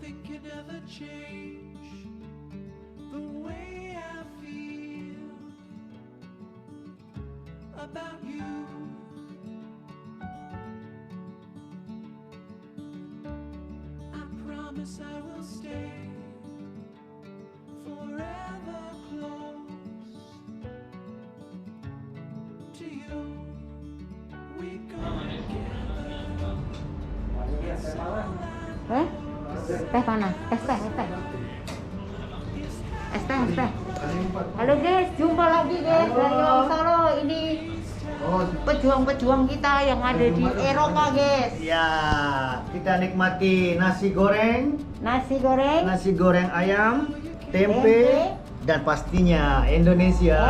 nothing can ever change the way I feel about you. I promise I will stay forever close to you. We go together. Teh mana? Es teh. Halo guys, jumpa lagi guys dari Wong Solo. Ini pejuang-pejuang kita yang ada di Eropa guys. Ya, kita nikmati nasi goreng ayam, tempe, dan pastinya Indonesia.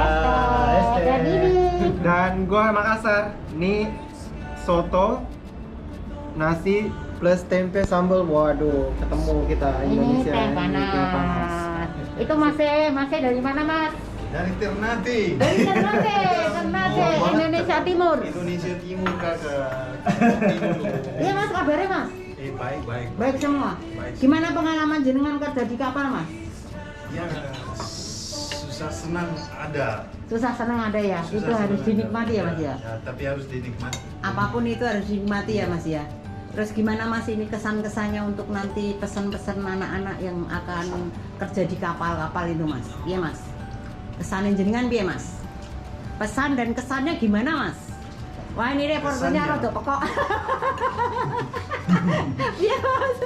Dan ini Dan gua Makassar. Ini soto, nasi plus tempe sambal. Waduh, ketemu kita ini Indonesia. teh Ini teh panas. Itu masih dari mana mas? Dari Ternate. Dari Ternate, Indonesia Timur. Indonesia Timur kakak. Iya mas, kabarnya mas? Baik. Baik semua. Baik. Gimana pengalaman jenengan kerja di kapal mas? Ya, susah senang ada. Susah senang ada ya. Susah Itu harus senang dinikmati ada. ya mas ya. Ya, tapi harus dinikmati. Apapun itu harus dinikmati ya mas ya. Terus gimana mas ini kesan-kesannya untuk nanti pesan-pesan anak-anak yang akan kerja di kapal-kapal itu mas? Iya mas. Kesannya jenengan piye mas? Pesan dan kesannya gimana mas? Wah ini reporternya Kesannya. rada pekok. Iya mas.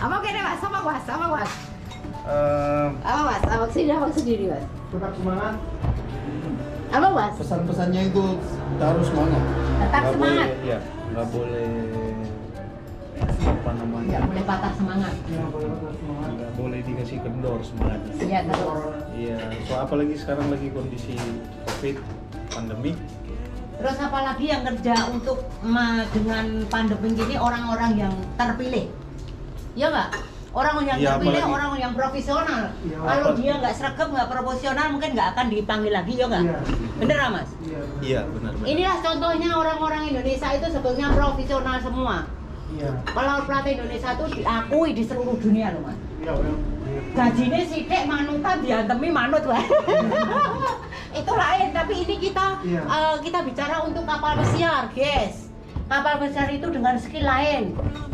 Apa kene mas? Apa mas? Apa mas? Apa sendiri mas? Tetap semangat. Apa mas? Pesan-pesannya itu harus semangat. Tetap semangat. Iya, nggak boleh apa namanya? Nggak boleh patah semangat. Nggak boleh dikasih kendor semangatnya. Iya terus. Iya, so apalagi sekarang lagi kondisi COVID, pandemik. Terus apalagi yang kerja untuk dengan pandemi ini orang-orang yang terpilih, ya nggak? Orang yang Iya, terpilih, apalagi- orang yang profesional. Iya, Kalau apa- dia nggak seragam, nggak proporsional, mungkin nggak akan dipanggil lagi, ya nggak? Iya. Bener nggak, mas? Iya, benar. Inilah contohnya orang-orang Indonesia itu sebetulnya profesional semua. Iya. Kalau pelatih Indonesia itu diakui di seluruh dunia loh, mas. Iya, Gajinya sidik manutan diantemi manut wae. Itu lain, tapi ini kita Iya. kita bicara untuk kapal pesiar, guys. Kapal pesiar itu dengan skill lain.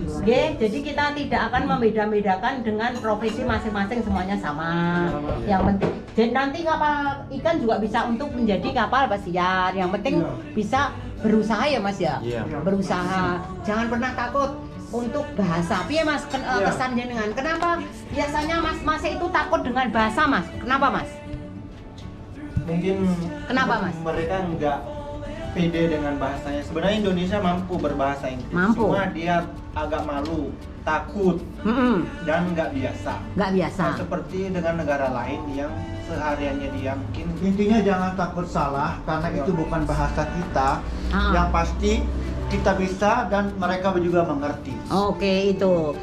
Oke, jadi kita tidak akan membeda-bedakan dengan profesi masing-masing, semuanya sama. Yang penting dan nanti kapal ikan juga bisa untuk menjadi kapal pesiar. Yang penting Iya. bisa berusaha ya, Mas ya. Iya. Berusaha. Jangan pernah takut untuk bahasa. Piye Mas Iya. kesan jenengan? Kenapa biasanya Mas itu takut dengan bahasa, Mas? Kenapa, Mas? Mungkin Kenapa, Mas? mereka nggak pede dengan bahasanya. Sebenarnya Indonesia mampu berbahasa Inggris. Mampu. Cuma dia agak malu, takut, dan nggak biasa. Nggak biasa. Nah, seperti dengan negara lain yang sehariannya dia mungkin. Intinya jangan takut salah karena itu bukan bahasa kita. Ah. Yang pasti kita bisa dan mereka juga mengerti. Oke, itu.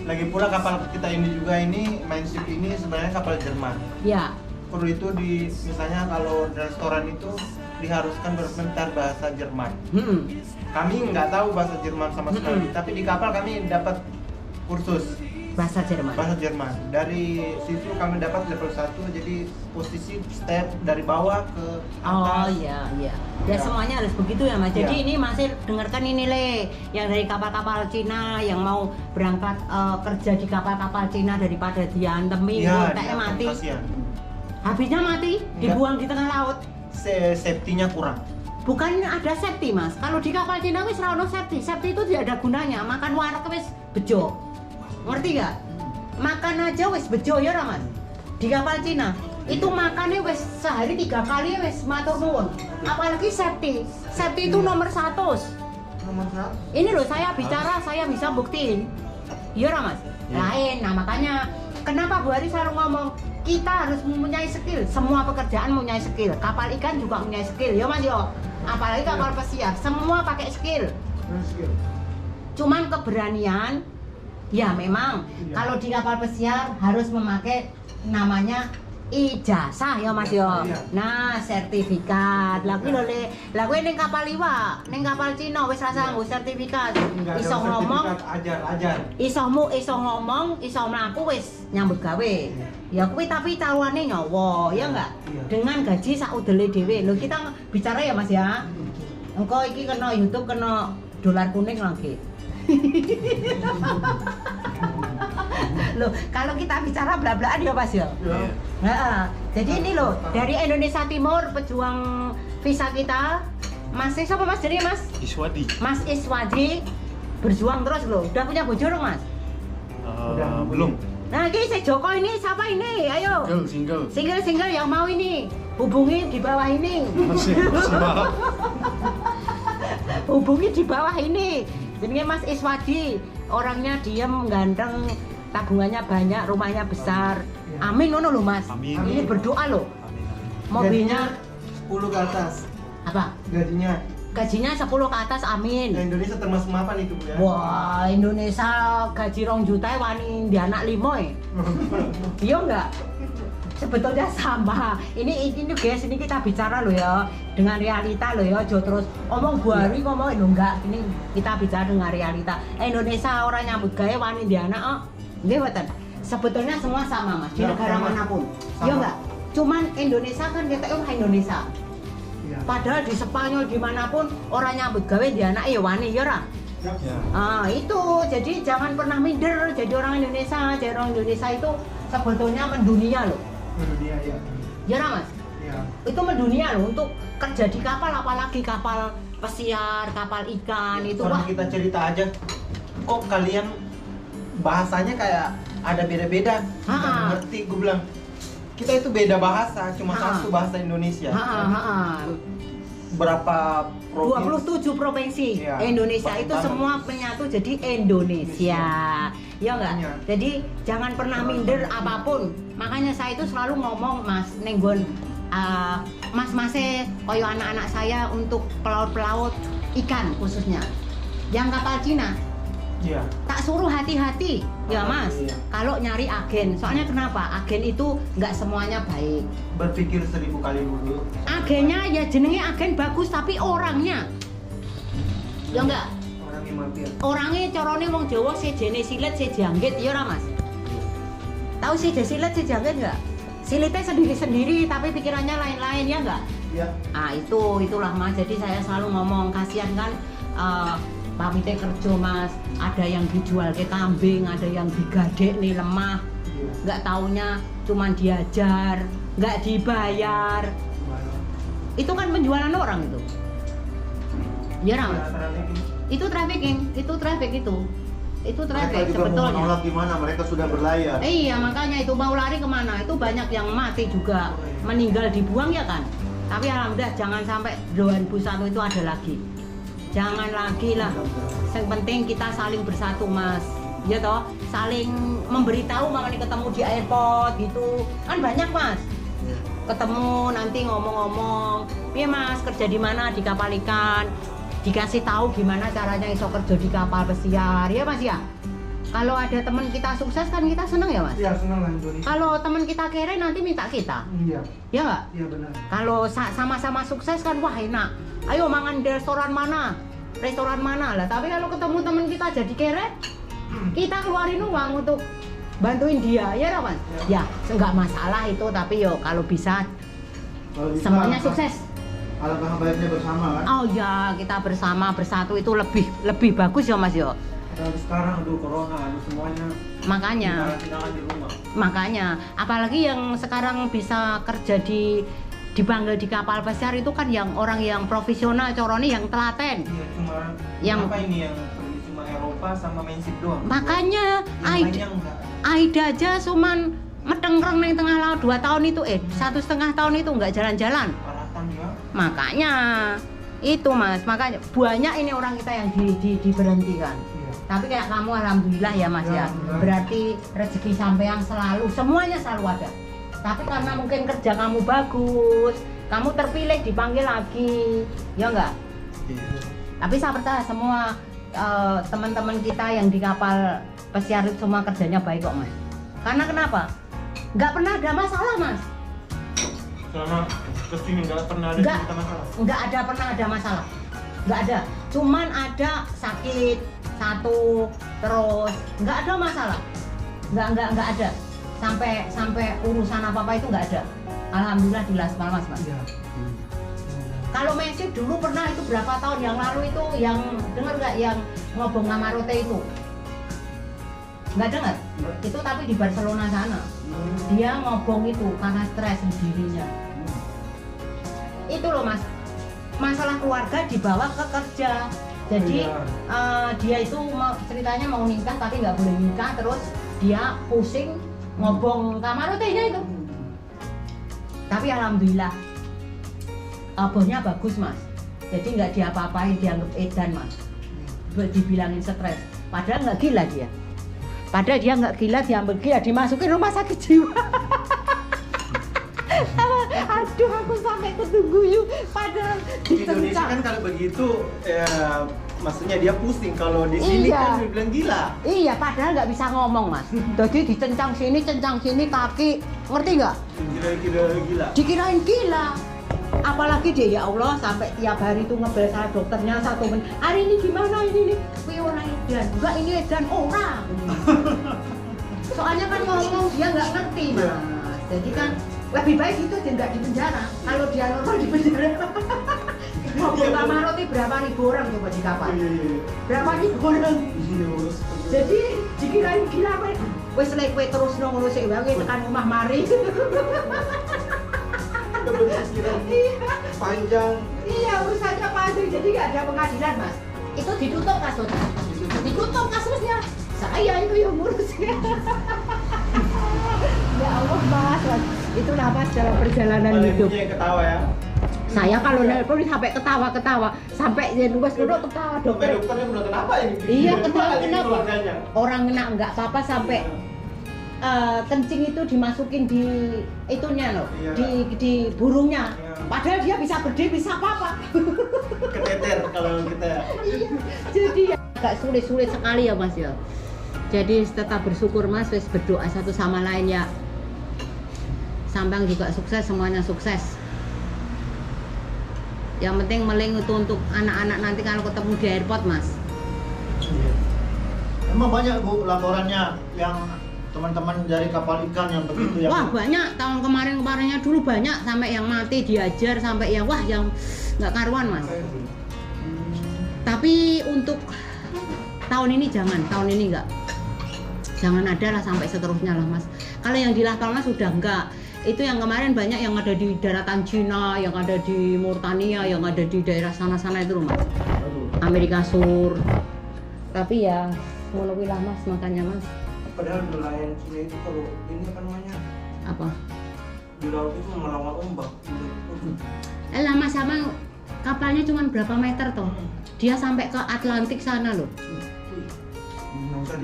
Lagi pula kapal kita ini juga ini Mindship ini sebenarnya kapal Jerman. Ya. Perlu itu misalnya kalau restoran itu diharuskan berkomentar bahasa Jerman. Kami nggak tahu bahasa Jerman sama sekali, tapi di kapal kami dapat kursus Bahasa Jerman. bahasa Jerman. Dari situ kami dapat level 1, jadi posisi step dari bawah ke Oh atas. iya, iya. Ya. Ya semuanya harus begitu ya Mas. Jadi Ya. ini masih dengarkan ini Le, yang dari kapal-kapal Cina yang mau berangkat kerja di kapal-kapal Cina daripada diantemi, Iya, otaknya dia mati. kasihan. Habisnya mati, dibuang di tengah laut. Safety-nya kurang. Bukan ada safety Mas. Kalau di kapal Cina wis ra ono safety. Safety itu tidak ada gunanya. Makan warek wis bejo. Ngerti gak? Makan aja wis bejo ya ra Mas. Di kapal Cina itu makannya wis sehari 3 kali wis matur nuwun. Apalagi safety. Safety itu nomor 100. Nomor berapa? Ini loh saya bicara, saya bisa buktiin. Iya ra Mas? Lain. Nah makanya kenapa Bu Hari selalu ngomong kita harus mempunyai skill. Semua pekerjaan mempunyai skill. Kapal ikan juga mempunyai skill. Ya Mas yo. Apalagi kapal pesiar, semua pakai skill. Cuman keberanian, ya memang Iya. kalau di kapal pesiar harus memakai namanya ijazah ya Mas ya. Iya. Nah, sertifikat. Lah kuwi lho Le, lah kuwi ning kapal iwak, ning kapal Cina wis rasa nggo sertifikat. Nggak ada Iso ngomong, sertifikat, ajar. iso ngomong, iso mlaku wis nyambut gawe. Ya kuwi tapi taruhane nyawa, ya enggak? Iya. Dengan gaji sakudele dhewe. Lho kita bicara ya Mas ya. Engko iki kena YouTube kena dolar kuning lagi. Loh, kalau kita bicara bla-blaan ya Mas ya. Iya. Nah, jadi ini loh dari Indonesia Timur pejuang visa kita, Mas siapa Mas jadi Mas? Iswadi. Mas Iswadi berjuang terus loh. Udah punya bojo dong Mas? Belum. Nah, ini si Joko ini siapa ini? Ayo. Single. Single yang mau ini hubungi di bawah ini. Masih maaf. Hubungi di bawah ini. Jadi Mas Iswadi orangnya diem, ganteng, tabungannya banyak, rumahnya besar. Amin ngono loh Mas. Amin. Ini berdoa loh. Amin. Mobilnya 10 ke atas apa? gajinya. Gajinya 10 ke atas, amin. Nah, Indonesia termasuk mapan itu Bu ya. Wah, Indonesia gaji 2 juta wani di anak 5 ya. Iya enggak? Sebetulnya sama. Ini guys, ini kita bicara loh ya dengan realita loh ya. Jo terus omong buari ngomong lo enggak. Ini kita bicara dengan realita. Indonesia orang nyambut gawe wani di anak oh. Nggih mboten. Sebetulnya semua sama Mas di Ya, negara sama. manapun. Sama. Iya enggak? Cuman Indonesia kan kita orang Indonesia. Iya. Padahal di Spanyol dimanapun orang nyambut gawe di anak ya wani ya ora. Ya. Ah itu jadi jangan pernah minder jadi orang Indonesia. Jadi orang Indonesia itu sebetulnya mendunia loh. Dunia ya. Ya ora, Mas? Iya. Itu mendunia loh untuk kerja di kapal, apalagi kapal pesiar, kapal ikan itu Orang wah. kita cerita aja. Kok kalian bahasanya kayak ada beda-beda? Ha. Nggak ngerti, gue bilang. Kita itu beda bahasa, cuma Ha. satu bahasa Indonesia. Ha. Berapa provinsi? 27 provinsi Iya. Indonesia Banyak itu banget. semua menyatu jadi Indonesia. Ya enggak? Iya. Jadi jangan pernah minder apapun. Makanya saya itu selalu ngomong Mas Nenggon mas-mase koyo anak-anak saya untuk pelaut-pelaut ikan khususnya. Yang kapal Cina Iya. tak suruh hati-hati ya Mas. Iya. Kalau nyari agen, soalnya kenapa? Agen itu nggak semuanya baik. Berpikir 1000 kali dulu. Agennya ya jenenge agen bagus tapi orangnya ya enggak. Orangnya mafia. Orangnya corone wong Jawa sejene silet sejanggit ya ora Mas? Tahu sejene silet sejanggit enggak? Silitnya sendiri-sendiri tapi pikirannya lain-lain ya enggak? Iya. Ah itulah Mas. Jadi saya selalu ngomong kasihan kan pamite kerja Mas, ada yang dijual ke kambing, ada yang digadek nih lemah, Iya. nggak taunya cuman diajar, nggak dibayar. Itu kan penjualan orang itu. Ya Ram? Itu trafficking itu. Itu traffic Mereka juga mau sebetulnya. menolak gimana? Mereka sudah berlayar. Iya makanya itu mau lari kemana? Itu banyak yang mati juga, meninggal dibuang ya kan. Tapi alhamdulillah jangan sampai 2001 itu ada lagi. Jangan lagi lah. Yang penting kita saling bersatu Mas. Ya toh, saling memberitahu makanya ketemu di airport gitu. Kan banyak Mas. Ketemu nanti ngomong-ngomong, "Piye Mas, kerja di mana? Di kapal ikan." Dikasih tahu gimana caranya iso kerja di kapal pesiar. Ya Mas ya. Kalau ada teman kita sukses kan kita seneng ya Mas. Iya, senang lah Indonesia. Kalau teman kita kere nanti minta kita. Iya. Ya nggak? Iya benar. Kalau sama-sama sukses kan wah enak. Ayo mangan di restoran mana? Restoran mana lah. Tapi kalau ketemu teman kita jadi kere, kita keluarin uang untuk bantuin dia, ya Rawan? Ya, nggak masalah itu. Tapi yo kalau bisa Kalau bisa, semuanya sukses. Alangkah baiknya bersama kan? Oh ya, kita bersama bersatu itu lebih bagus ya Mas yo. Kalau sekarang aduh corona, aduh semuanya Makanya. karantina di rumah. Makanya, apalagi yang sekarang bisa kerja dipanggil di kapal pesiar itu kan yang orang yang profesional, coroni yang telaten. Iya, cuma Yang- apa ini yang pergi cuma Eropa sama Mensip doang. Makanya Yang Aida, lainnya enggak. Aida aja cuman metengreng di tengah laut 2 tahun itu 1,5 tahun itu nggak jalan-jalan. Alatan ya. Makanya itu Mas, makanya banyak ini orang kita yang diberhentikan. Iya. Tapi kayak kamu alhamdulillah ya Mas ya. Ya, alhamdulillah. Berarti rezeki sampean selalu semuanya selalu ada. Tapi karena mungkin kerja kamu bagus, kamu terpilih dipanggil lagi. Ya enggak? Iya. Tapi saya percaya semua teman-teman kita yang di kapal pesiar itu semua kerjanya baik kok Mas. Karena kenapa? Nggak pernah ada masalah Mas. Selama kesini nggak pernah ada Nggak. cerita masalah. Nggak pernah ada masalah, nggak ada, cuman ada sakit satu terus nggak ada masalah, nggak ada sampai urusan apa itu nggak ada, alhamdulillah di Las Palmas mas. Iya. Kalau Messi dulu pernah itu berapa tahun yang lalu itu yang dengar nggak yang ngobong Ngamarote itu? Nggak dengar? Itu tapi di Barcelona sana. Dia ngobong itu karena stres dirinya. Itu loh mas, masalah keluarga dibawa ke kerja. Jadi dia itu ceritanya mau nikah tapi nggak boleh nikah, terus dia pusing ngobong Ngamarote-nya itu. Tapi alhamdulillah bosnya bagus mas, jadi nggak diapa-apain, dianggap edan mas, dibilangin stres, padahal nggak gila dia, padahal dia nggak gila, diambil gila, dimasukin rumah sakit jiwa. Aduh aku sampai ketungguyu, padahal Di Indonesia kan kalau begitu ya, maksudnya dia pusing, kalau di sini Iya. kan dibilang gila. Iya, padahal nggak bisa ngomong mas, jadi dikencang sini kaki, ngerti nggak? Gila. Dikirain gila. Apalagi dia ya Allah sampai tiap hari itu ngebel sama dokternya 1 menit. Hari ini gimana ini? Kuwi orang edan. Enggak ini edan orang. Soalnya kan ngomong dia nggak ngerti mas. Jadi kan lebih baik itu dia nggak di penjara. Kalau dia normal di penjara. Ngomong Ngamarote berapa ribu orang coba di kapal? Berapa ribu orang? Jadi dikirain gila kan? Wes lek kowe terus ngono sik wae tekan omah mari. Panjang. Iya urusannya panjang, jadi nggak ada pengadilan mas. Itu ditutup kasusnya. Ditutup kasusnya. Saya itu yang ngurusnya. Ya Allah mas, itulah mas dalam perjalanan hidup. Yang ketawa ya. Saya kalau nelpon sampai ketawa, sampai luas dulu ketawa dokter. Dokternya udah kenapa ini? Iya Kenapa ini kenapa? keluarganya? Orang kena nggak apa-apa sampai kencing itu dimasukin di itunya loh, Iya. di burungnya. Iya. Padahal dia bisa gede, bisa apa-apa. Keteter kalau kita. Iya, jadi ya agak sulit sekali ya mas ya. Jadi tetap bersyukur mas, wis berdoa satu sama lain ya. Sambang juga sukses, semuanya sukses. Yang penting meling itu untuk anak-anak nanti kalau ketemu di airport mas. Emang banyak bu laporannya yang teman-teman dari kapal ikan yang begitu ya? Wah banyak, tahun kemarinnya dulu banyak, sampai yang mati diajar, sampai yang wah yang nggak karuan mas. Tapi untuk tahun ini tahun ini jangan ada lah sampai seterusnya lah mas. Kalau yang di Las Palmas sudah enggak, itu yang kemarin banyak yang ada di daratan Cina, yang ada di Mauritania, yang ada di daerah sana-sana itu loh mas, Amerika Sur. Tapi ya ngono kuwi lah mas, makanya mas. Padahal nelayan Cina itu kalau ini apa namanya? Apa? Di laut itu melawan ombak. Lama sama kapalnya cuma berapa meter toh? Dia sampai ke Atlantik sana loh.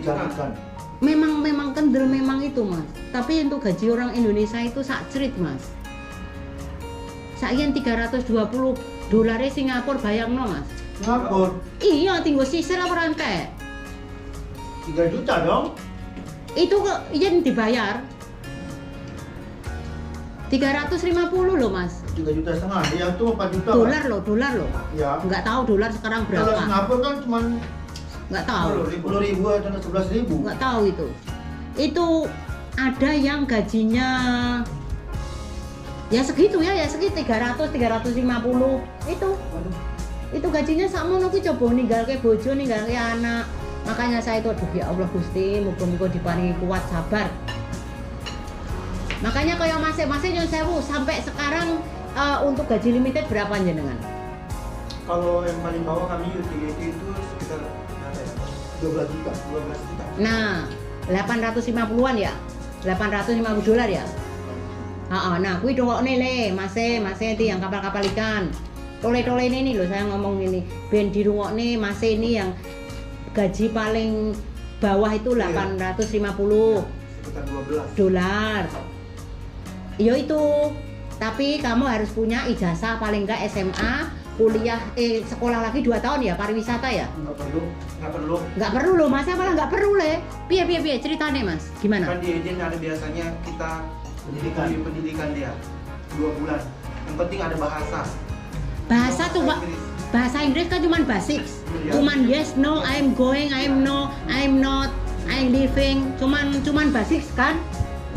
Ikan. Memang kendel memang itu mas. Tapi untuk gaji orang Indonesia itu sak cerit mas. Sakian $320 Singapura bayangno mas. Ngapur? Iya tinggal sisir apa rantai. 3 juta dong? Itu kok yen dibayar 350 loh mas. 3,5 juta, ya itu 4 juta. Dolar loh. Ya. Nggak tahu dolar sekarang Kalau berapa. Singapura kan cuma Nggak tahu. 10.000 atau 11.000. Nggak tahu itu. Itu ada yang gajinya ya segitu ya segitu 350 itu gajinya sakmono kuwi coba ninggalke bojo ninggalke anak. Makanya saya itu aduh ya Allah Gusti muga-muga diparingi kuat sabar. Makanya kayak masing-masing nyun sewu sampai sekarang untuk gaji limited berapa jenengan? Kalau yang paling bawah kami utility itu sekitar berapa ya? 12 juta. 12 juta. Nah 850-an ya, $850 ya. Nah, kuwi dongokne le, masih itu yang kapal-kapal ikan. Tole-tole ini loh saya ngomong ini, ben dirungokne masih ini yang gaji paling bawah itu 850 Sekitar $12. Yo itu, tapi kamu harus punya ijazah paling enggak SMA, kuliah sekolah lagi 2 tahun ya pariwisata ya. Nggak perlu. Nggak perlu loh mas, malah nggak perlu le. Piye ceritanya mas, gimana? Kan di izin ada biasanya kita pendidikan dia. 2 bulan. Yang penting ada bahasa. Bahasa tuh Pak. Inggris. Bahasa Inggris kan cuman basics. Iya. Cuman yes, no, I'm going, I'm no, I'm not, I'm leaving. Cuman basics kan?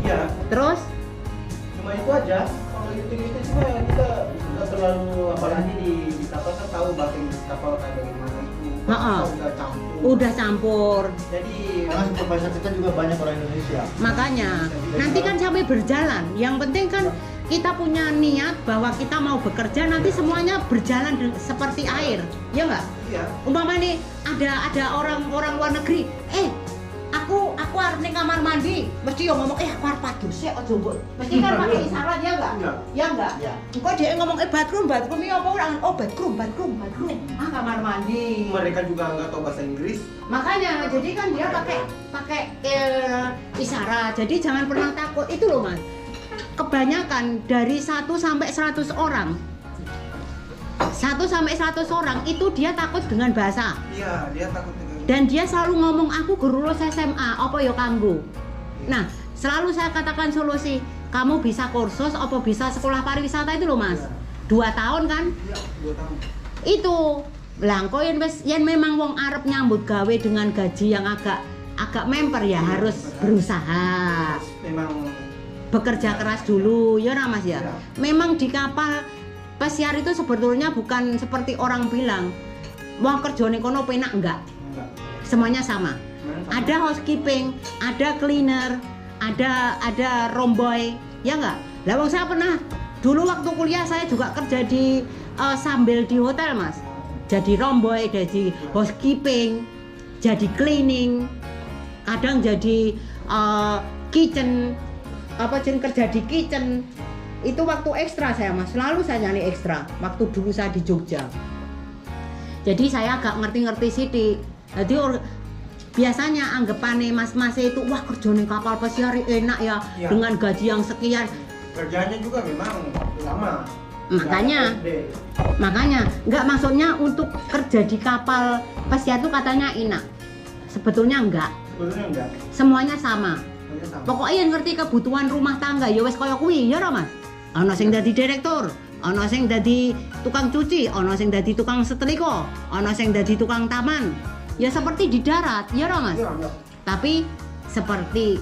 Iya, Terus cuma itu aja. Kalau gitu-gitu cuma kita nggak terlalu, apalagi di kapal kan tahu bahasa Inggris kapal kayak bagaimana itu. Ha-ha. Udah campur. udah campur. Jadi Karena supervisor kita juga banyak orang Indonesia. Makanya nanti kan sampai berjalan. Yang penting kan kita punya niat bahwa kita mau bekerja, nanti semuanya berjalan seperti air, ya nggak? iya. Umpama nih ada orang luar negeri, aku arep ning kamar mandi, mesti yo ngomong aku arep padus sik aja mbok. Mesti kan pakai isyarat ya enggak? Iya. Ya enggak? Iya. Engko dia ngomong bathroom iki apa ora? Oh, bathroom. Kamar mandi. Mereka juga nggak tahu bahasa Inggris. Makanya jadi kan dia pakai isyarat. Jadi jangan pernah takut. Itu loh, Mas. Kebanyakan dari 1 sampai 100 orang. 1 sampai 100 orang itu dia takut dengan bahasa. Iya, dia takut dengan Dan dia selalu ngomong aku guru lulus SMA, apa ya kanggo. Nah, selalu saya katakan solusi, kamu bisa kursus apa bisa sekolah pariwisata itu loh, Mas. 2 tahun kan? Iya, 2 tahun. Itu langko yang memang wong Arab nyambut gawe dengan gaji yang agak memper ya harus berusaha. Memang Bekerja keras dulu, ya ora Mas ya. Ya. Memang di kapal pesiar itu sebetulnya bukan seperti orang bilang, wong kerjane kono penak enggak. Semuanya sama. Ada housekeeping, ada cleaner, ada romboy, ya enggak? Lah wong saya pernah dulu waktu kuliah saya juga kerja di sambil di hotel, Mas. Jadi romboy, jadi housekeeping, jadi cleaning, kadang jadi kitchen, kerja di kitchen. Itu waktu ekstra saya, Mas. Selalu saya nyari ekstra waktu dulu saya di Jogja. Jadi saya agak ngerti-ngerti sithik. Jadi biasanya anggapannya mas-mas itu wah kerja ning kapal pesiar enak ya, Ya. dengan gaji yang sekian. kerjanya juga memang lama. Makanya nggak, maksudnya untuk kerja di kapal pesiar itu katanya enak. Sebetulnya enggak. Sebetulnya enggak. Semuanya sama. Sebenarnya sama. Pokoknya yang ngerti kebutuhan rumah tangga ya wes kaya kuwi ya ora Mas. Ana sing dadi direktur, ana sing dadi tukang cuci, ana sing dadi tukang setrika, ana sing dadi tukang taman. Ya seperti di darat, ya ora Mas. Iya, iya. Tapi seperti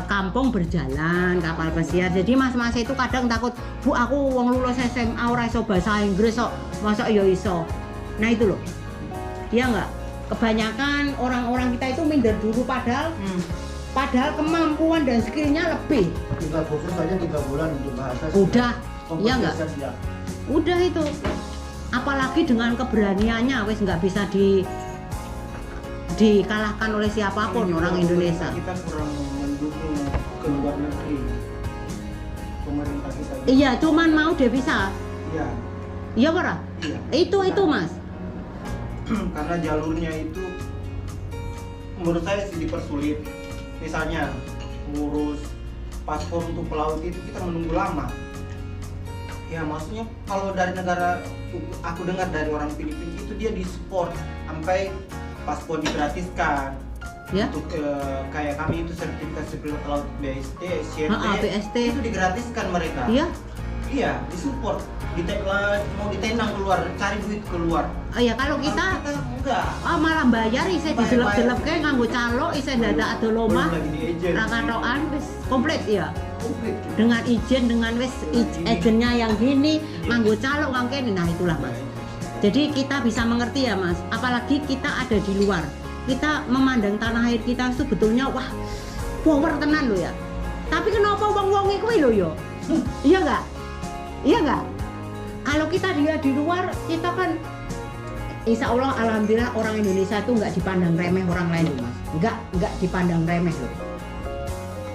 kampung berjalan kapal pesiar. Jadi mas-mas itu kadang takut, "Bu, aku wong lulus SMA ora iso bahasa Inggris kok. Masa ya iso?" Nah itu loh. Dia enggak. Kebanyakan orang-orang kita itu minder dulu padahal kemampuan dan skillnya lebih. Kita fokus saja 3 bulan untuk bahasa. Udah, Kompetisi iya enggak? saja. Udah itu. Apalagi dengan keberaniannya wes nggak bisa dikalahkan oleh siapapun orang Indonesia. Kita kurang mendukung ke luar negeri. Pemerintah kita. Iya, cuman mau dia bisa. Iya. Iya, Pak. Iya. Itu Mas. Karena jalurnya itu menurut saya sih dipersulit. Misalnya ngurus paspor untuk pelaut itu kita menunggu lama. Ya maksudnya kalau dari negara, aku dengar dari orang Filipina itu dia disupport sampai paspor digratiskan. Ya. Untuk kayak kami itu sertifikat supir pelaut BST, SCT, BST. itu digratiskan mereka. Iya. Iya, disupport. Mau ditenang keluar, cari duit keluar. Oh ya, kalau kita enggak. malah bayar isih dijelep-jelep kayak nganggo calo, isih dadak ado lomah. Belum lagi di agent. Rakatokan wis komplit ya. Komplit. Dengan izin, dengan wis agennya yang gini, nganggo calo kangkene. Nah, itulah Mas. Jadi kita bisa mengerti ya Mas, apalagi kita ada di luar. Kita memandang tanah air kita sebetulnya wah, power tenan loh ya. Tapi kenapa wong-wong kuwi lho ya? Iya enggak? Iya enggak? Kalau kita di luar, kita kan insya Allah alhamdulillah orang Indonesia itu nggak dipandang remeh orang lain loh Mas. Nggak dipandang remeh loh.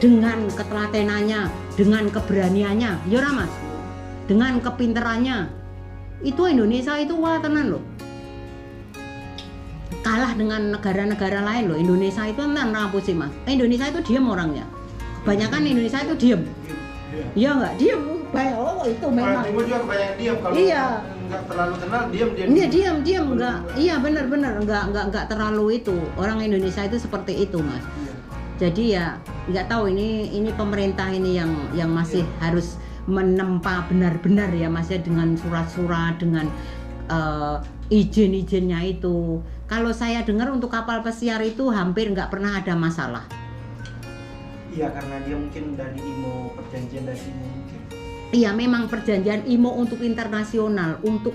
Dengan ketelatenannya, dengan keberaniannya, ya ora Mas. Dengan kepinterannya. Itu Indonesia itu wah tenan loh. Kalah dengan negara-negara lain loh. Indonesia itu tenan rampus sih Mas. Indonesia itu diem orangnya. Kebanyakan Indonesia itu diem. Iya enggak? Diem. Oh itu memang. Orang Timur juga kebanyakan diam kalau Iya. nggak terlalu kenal diam. Iya diam enggak. Iya benar enggak terlalu itu. Orang Indonesia itu seperti itu Mas. Iya. Jadi ya nggak tahu ini pemerintah ini yang masih harus menempa benar-benar ya Mas ya, dengan surat-surat, dengan izin-izinnya itu. Kalau saya dengar untuk kapal pesiar itu hampir nggak pernah ada masalah. Iya, karena dia mungkin dari IMO, perjanjian dari IMO mungkin. Iya, memang perjanjian IMO untuk internasional, untuk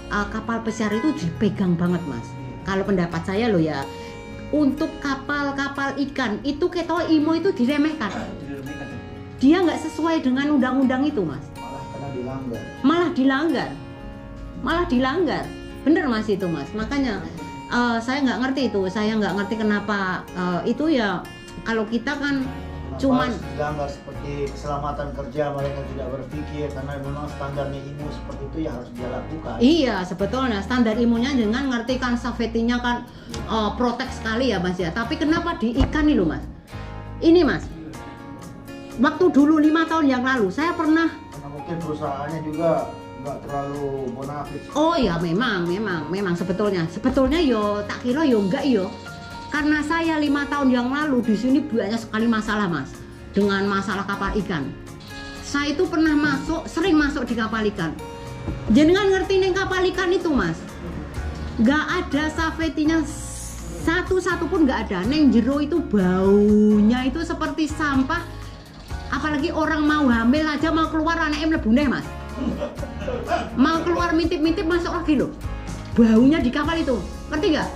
kapal pesiar itu dipegang banget Mas. Kalau pendapat saya loh ya, untuk kapal-kapal ikan itu ketua IMO itu diremehkan. Dia nggak sesuai dengan undang-undang itu Mas. Malah dilanggar. Bener Mas itu Mas. Makanya saya nggak ngerti itu. Saya nggak ngerti kenapa itu ya. Kalau kita kan cuman dilanggar seperti keselamatan kerja, mereka tidak berpikir karena memang standarnya IMO seperti itu ya harus dia lakukan. Iya, sebetulnya standar imunnya dengan ngerti kan safety-nya kan protek sekali ya Mas ya. Tapi kenapa di ikan ini loh Mas? Ini Mas, waktu dulu 5 tahun yang lalu saya pernah. Karena mungkin perusahaannya juga nggak terlalu bonafit. Oh ya memang sebetulnya yo tak kira yo enggak yo. Karena saya 5 tahun yang lalu di sini banyak sekali masalah Mas dengan masalah kapal ikan. Saya itu pernah sering masuk di kapal ikan. Jenengan ngerti nih kapal ikan itu Mas? Nggak ada safety-nya satu pun nggak ada. Neng jero itu baunya itu seperti sampah. Apalagi orang mau hamil aja mau keluar anaknya mlebu neh Mas. Mau keluar mintip-mintip masuk lagi loh. Baunya di kapal itu, ngerti nggak?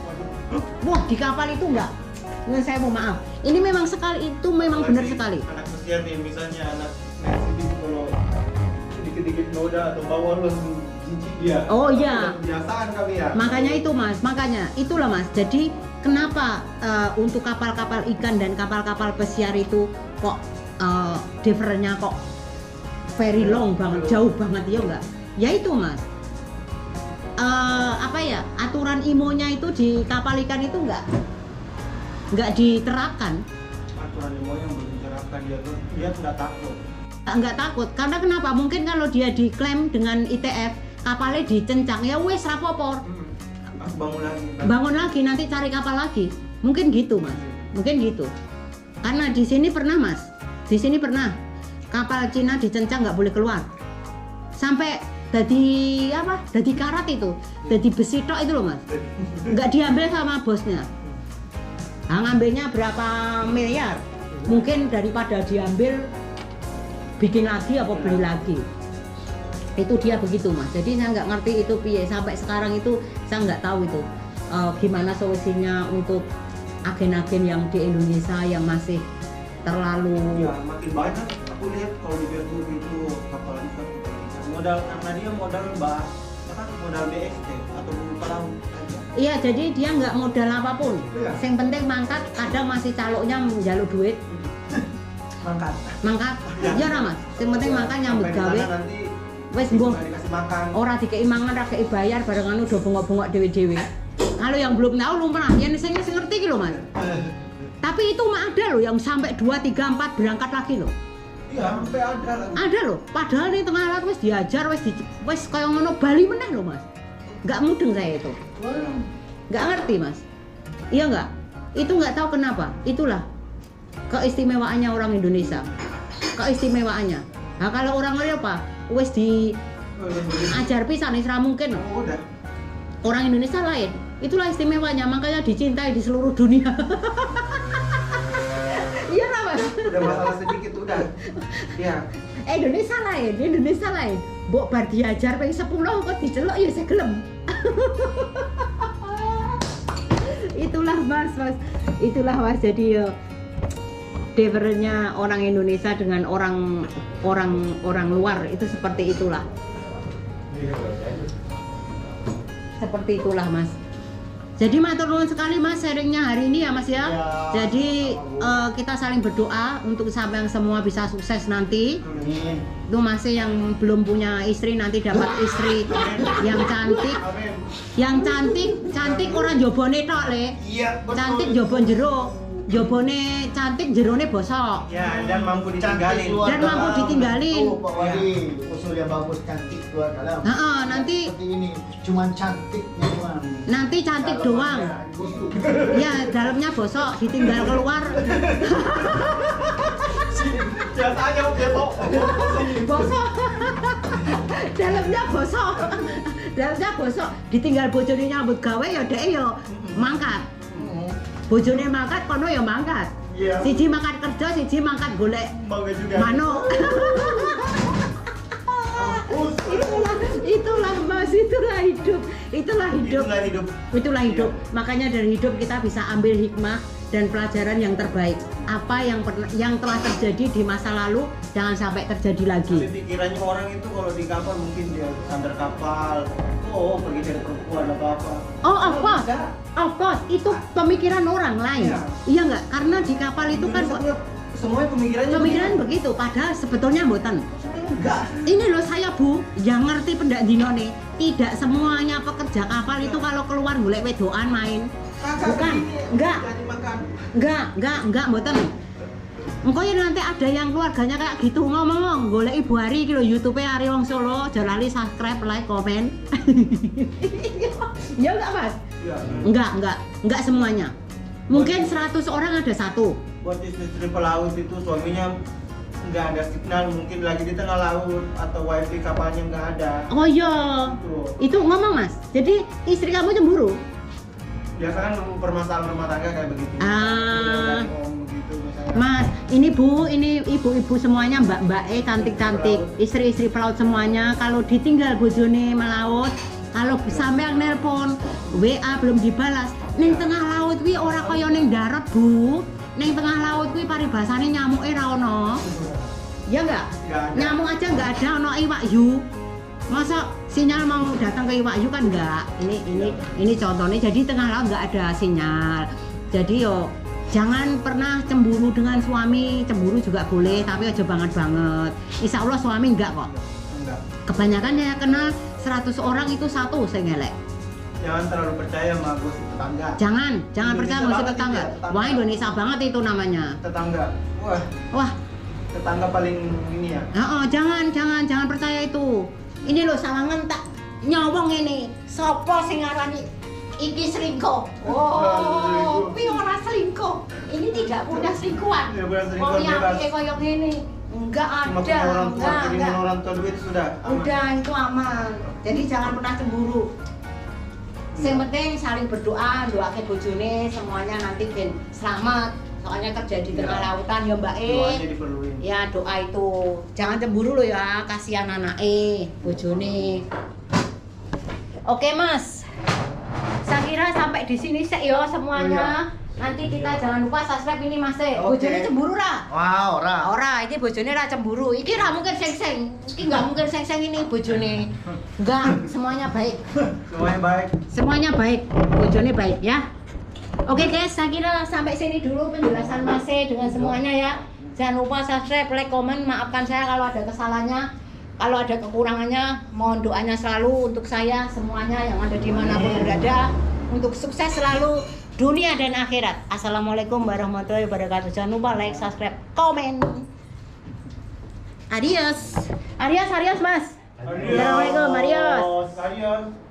Wah di kapal itu enggak. Dengan saya mau maaf. Ini memang sekali itu memang benar sekali. Anak pesiar nih, misalnya anak itu kalau dikit-dikit noda atau bawah langsung jijik dia. Oh iya. Kebiasaan kali ya. Makanya itu Mas, itulah Mas. Jadi kenapa untuk kapal-kapal ikan dan kapal-kapal pesiar itu kok differentnya kok very long banget, jauh banget ya enggak? Ya itu Mas. Aturan IMO-nya itu di kapal ikan itu nggak diterapkan. Aturan IMO yang belum diterapkan dia nggak takut. Nggak takut karena kenapa? Mungkin kalau dia diklaim dengan ITF kapalnya dicencang ya wes rapopor. Bangun lagi nanti cari kapal lagi. Mungkin gitu Mas. Mungkin gitu. Karena di sini pernah Mas. Di sini pernah kapal Cina dicencang nggak boleh keluar. Sampai jadi karat itu, jadi besi tok itu loh Mas, nggak diambil sama bosnya. Ngambilnya berapa miliar, mungkin daripada diambil bikin lagi apa beli lagi. Itu dia begitu Mas. Jadi saya nggak ngerti itu piye sampai sekarang itu saya nggak tahu itu gimana solusinya untuk agen-agen yang di Indonesia yang masih terlalu. Ya makin banyak aku lihat kalau di Facebook itu kapal ikan. Modal karena dia modal modal BST atau perahu aja. Iya, jadi dia nggak modal apapun. Iya. Yang penting mangkat, kadang masih caloknya menjaluk duit. Mangkat. Iya lah Mas. Yang penting mangkat nyambut gawe. Wes mbuh. Dikasih makan. Ora dikei mangan, ora dikei bayar, barengan udah bengok-bengok dewe-dewe. Kalau yang belum tahu lumrah, yang saya ngerti gitu loh Mas. Tapi itu mah ada loh yang sampai 2, 3, 4 berangkat lagi loh. Iya, sampai ada lagi. Ada loh, padahal nih tengah laut wis diajar, wis kaya ngono Bali meneh loh Mas. Nggak mudeng saya itu. Nggak ngerti Mas. Iya nggak? Itu nggak tahu kenapa. Itulah keistimewaannya orang Indonesia. Keistimewaannya. Nah kalau orang lain apa? Wis diajar pisan wis ra mungkin. Oh, udah. Orang Indonesia lain. Itulah istimewanya, makanya dicintai di seluruh dunia. Iya lah Mas. Udah masalah sedikit udah. Ya. Indonesia lain. Mbok bar diajar ping 10 kok diceluk ya saya gelem. Itulah Mas. Itulah Mas. Jadi differentnya orang Indonesia dengan orang luar itu seperti itulah. Seperti itulah Mas. Jadi matur nuwun sekali Mas sharingnya hari ini ya Mas ya. Jadi kita saling berdoa untuk sampai yang semua bisa sukses nanti. Amin. Itu masih yang belum punya istri nanti dapat istri yang cantik. Yang cantik orang jobone tok le. Iya, betul. Cantik jobon jero. Jobone cantik, jerone bosok. Ya, dan mampu ditinggalin. Dan mampu ditinggalin. Tuh, Pak Wadi, usul yang bagus cantik keluar dalam. Nanti Seperti ini, cuman cantiknya doang. nanti cantik doang. Ya, dalamnya bosok ditinggal keluar. Biasanya besok. Bosok. Dalamnya bosok. Dalamnya bosok. Ditinggal bojone nyambut gawe ya dhek ya mangkat. Bojone mangkat kono ya mangkat. Iya. Siji mangkat kerja, siji mangkat golek Bangga juga. manuk. Itulah Mas, itulah hidup. Itulah hidup. Makanya dari hidup kita bisa ambil hikmah dan pelajaran yang terbaik. Apa yang telah terjadi di masa lalu jangan sampai terjadi lagi. Tapi pikirannya orang itu kalau di kapal mungkin dia sandar kapal. Oh, pergi dari perempuan atau apa. Oh, of course, itu pemikiran orang lain. Iya. Iya nggak? Karena di kapal itu kan semuanya pemikiran begitu. Padahal sebetulnya mboten. enggak. Ini loh saya Bu, yang ngerti pendak dinone. Tidak semuanya pekerja kapal itu kalau keluar golek wedokan main. Bukan, enggak, mboten. Engko yen nanti ada yang keluarganya kayak gitu ngomong golek Ibu Ari iki lho YouTube-e Ari Wong Solo, aja lali subscribe, like, komen. Ya enggak, Mas? Iya. Enggak semuanya. Mungkin 100 orang ada satu. Buat istri pelaut itu suaminya nggak ada signal, mungkin lagi di tengah laut atau wifi kapalnya nggak ada. Oh iya. Itu ngomong Mas. Jadi istri kamu cemburu? Biasa kan permasalahan rumah tangga kayak begitu. Ah. Begitu, misalnya. Mas, ini Bu, ini ibu-ibu semuanya, mbak-mbak cantik-cantik, istri-istri pelaut semuanya. Kalau ditinggal bojone melaut, kalau sampean nelpon, WA belum dibalas, ning tengah laut kuwi ora kaya ning darat, Bu. Ning tengah laut kuwi paribasane nyamuke ra ono. Ya enggak? Nggak ada. Nyamuk aja enggak ada, ono iwak yu. Masa sinyal mau datang ke iwak yu kan enggak? Ini contohnya, jadi tengah laut enggak ada sinyal. Jadi yo jangan pernah cemburu dengan suami, cemburu juga boleh, tapi aja banget-banget. Insya Allah suami enggak kok. Enggak. Kebanyakan ya kenal 100 orang itu satu saya ngelek. Jangan terlalu percaya sama gosip tetangga. Jangan Indonesia percaya gosip banget tetangga. itu ya, tetangga. Wah Indonesia banget itu namanya. Tetangga. Wah, Wah, tetangga paling ini ya. jangan percaya itu. Ini loh sawangan tak nyawong ini. Sopo sing ngarani iki selingkuh. Oh, kuwi ora selingkuh. Ini tidak punya selingkuhan. Tidak punya selingkuhan, Oh, bebas. ya koyo ngene. Enggak Cuma ada. punya orang tua, Enggak. kirimin orang tua duit sudah. aman. Udah itu aman. Jadi jangan pernah cemburu. Yang penting saling berdoa, doakan bojone semuanya nanti ben selamat. Soalnya kerja di tengah Iya. lautan ya Mbak Doanya diperluin. Ya doa itu. Jangan cemburu loh ya, kasihan anake, bojone. Oke Mas. Saya kira sampai di sini sih ya semuanya. Nanti kita jangan lupa subscribe ini Mas. Oke. Bojone cemburu ra? Wah, ora. Ora, iki bojone ra cemburu. Iki ra mungkin seng-seng. Iki enggak mungkin seng-seng ini bojone. Enggak, semuanya baik. Semuanya baik. Semuanya baik. Bojone baik ya. Oke guys, saya kira sampai sini dulu penjelasan Mas dengan semuanya ya. Jangan lupa subscribe, like, komen. Maafkan saya kalau ada kesalahannya. Kalau ada kekurangannya, mohon doanya selalu untuk saya semuanya yang ada dimanapun berada. Untuk sukses selalu dunia dan akhirat. Assalamualaikum warahmatullahi wabarakatuh. Jangan lupa like, subscribe, komen. Adios. Adios Mas. Assalamualaikum, adios. Adios.